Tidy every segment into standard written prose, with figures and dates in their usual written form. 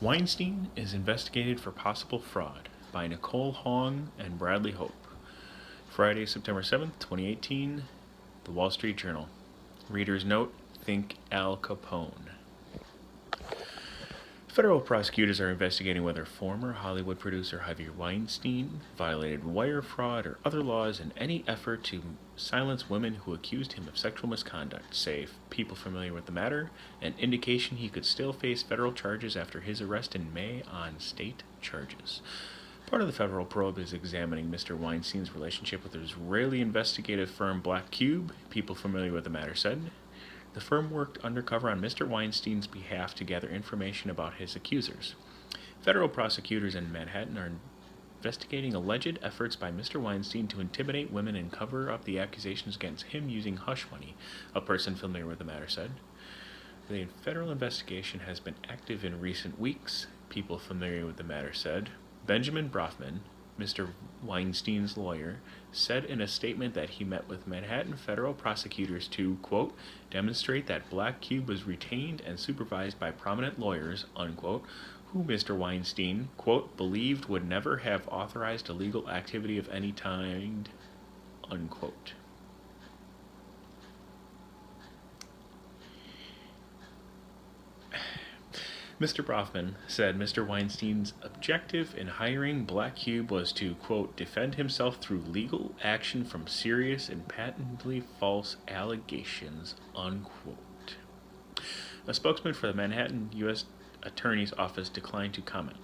Weinstein is investigated for possible fraud by Nicole Hong and Bradley Hope. Friday, September 7th, 2018, The Wall Street Journal. Reader's note, think Al Capone. Federal prosecutors are investigating whether former Hollywood producer Harvey Weinstein violated wire fraud or other laws in any effort to silence women who accused him of sexual misconduct, say people familiar with the matter, an indication he could still face federal charges after his arrest in May on state charges. Part of the federal probe is examining Mr. Weinstein's relationship with the Israeli investigative firm Black Cube, people familiar with the matter said. The firm worked undercover on Mr. Weinstein's behalf to gather information about his accusers. Federal prosecutors in Manhattan are investigating alleged efforts by Mr. Weinstein to intimidate women and cover up the accusations against him using hush money, a person familiar with the matter said. The federal investigation has been active in recent weeks, people familiar with the matter said. Benjamin Brofman, Mr. Weinstein's lawyer, said in a statement that he met with Manhattan federal prosecutors to, quote, demonstrate that Black Cube was retained and supervised by prominent lawyers, unquote, who Mr. Weinstein, quote, believed would never have authorized illegal activity of any kind, unquote. Mr. Brofman said Mr. Weinstein's objective in hiring Black Cube was to, quote, defend himself through legal action from serious and patently false allegations, unquote. A spokesman for the Manhattan U.S. Attorney's Office declined to comment.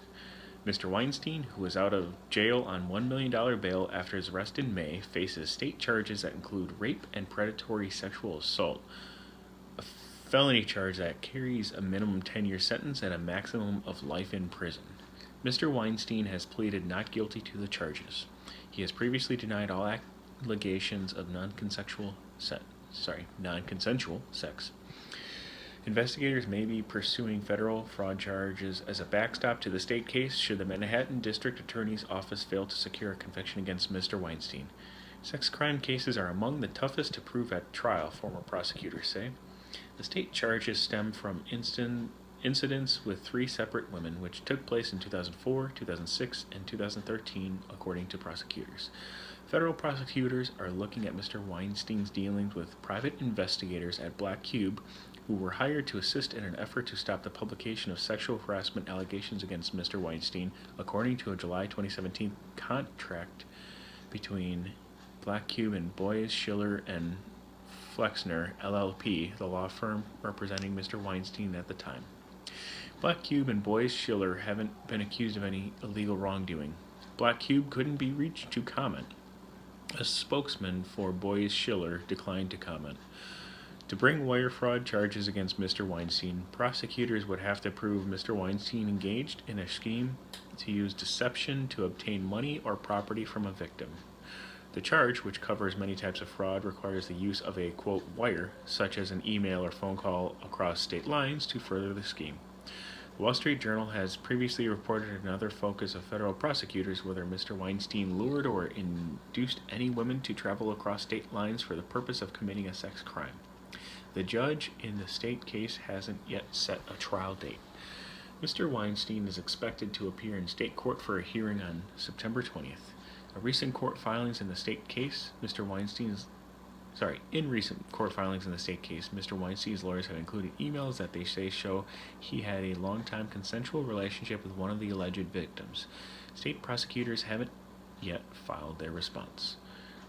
Mr. Weinstein, who was out of jail on $1 million bail after his arrest in May, faces state charges that include rape and predatory sexual assault, a felony charge that carries a minimum 10-year sentence and a maximum of life in prison. Mr. Weinstein has pleaded not guilty to the charges. He has previously denied all allegations of non-consensual sex. Investigators may be pursuing federal fraud charges as a backstop to the state case should the Manhattan District Attorney's Office fail to secure a conviction against Mr. Weinstein. Sex crime cases are among the toughest to prove at trial, former prosecutors say. The state charges stem from incidents with 3 separate women, which took place in 2004, 2006, and 2013, according to prosecutors. Federal prosecutors are looking at Mr. Weinstein's dealings with private investigators at Black Cube, who were hired to assist in an effort to stop the publication of sexual harassment allegations against Mr. Weinstein, according to a July 2017 contract between Black Cube and Boies, Schiller, and Flexner, LLP, the law firm representing Mr. Weinstein at the time. Black Cube and Boies Schiller haven't been accused of any illegal wrongdoing. Black Cube couldn't be reached to comment. A spokesman for Boies Schiller declined to comment. To bring wire fraud charges against Mr. Weinstein, prosecutors would have to prove Mr. Weinstein engaged in a scheme to use deception to obtain money or property from a victim. The charge, which covers many types of fraud, requires the use of a, quote, wire, such as an email or phone call across state lines to further the scheme. The Wall Street Journal has previously reported another focus of federal prosecutors whether Mr. Weinstein lured or induced any women to travel across state lines for the purpose of committing a sex crime. The judge in the state case hasn't yet set a trial date. Mr. Weinstein is expected to appear in state court for a hearing on September 20th. In recent court filings in the state case, Mr. Weinstein's lawyers have included emails that they say show he had a long-time consensual relationship with one of the alleged victims. State prosecutors haven't yet filed their response.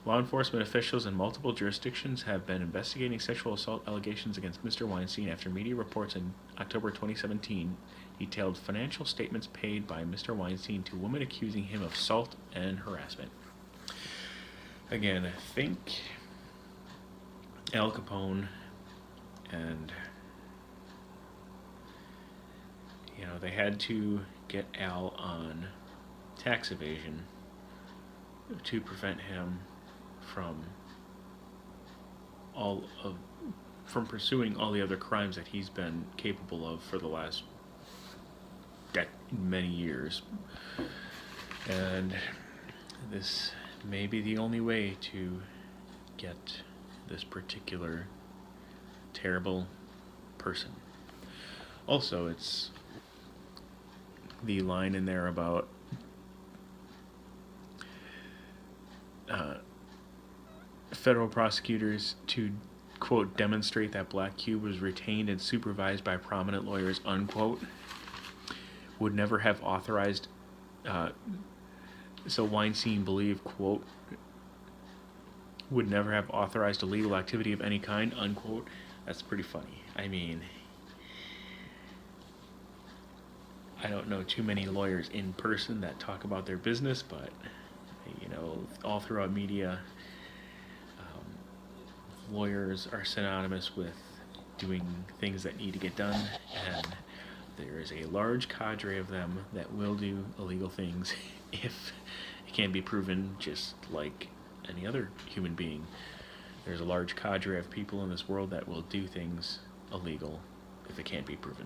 Law enforcement officials in multiple jurisdictions have been investigating sexual assault allegations against Mr. Weinstein after media reports in October 2017 detailed financial statements paid by Mr. Weinstein to women accusing him of assault and harassment. Again, I think Al Capone and, they had to get Al on tax evasion to prevent him from pursuing all the other crimes that he's been capable of for the last many years. And this may be the only way to get this particular terrible person. Also, it's the line in there about federal prosecutors to, quote, demonstrate that Black Cube was retained and supervised by prominent lawyers, unquote, would never have authorized, so Weinstein believed, quote, would never have authorized illegal activity of any kind, unquote. That's pretty funny. I mean, I don't know too many lawyers in person that talk about their business, but, all throughout media, lawyers are synonymous with doing things that need to get done, and there is a large cadre of them that will do illegal things if it can be proven, just like any other human being. There's a large cadre of people in this world that will do things illegal if it can't be proven.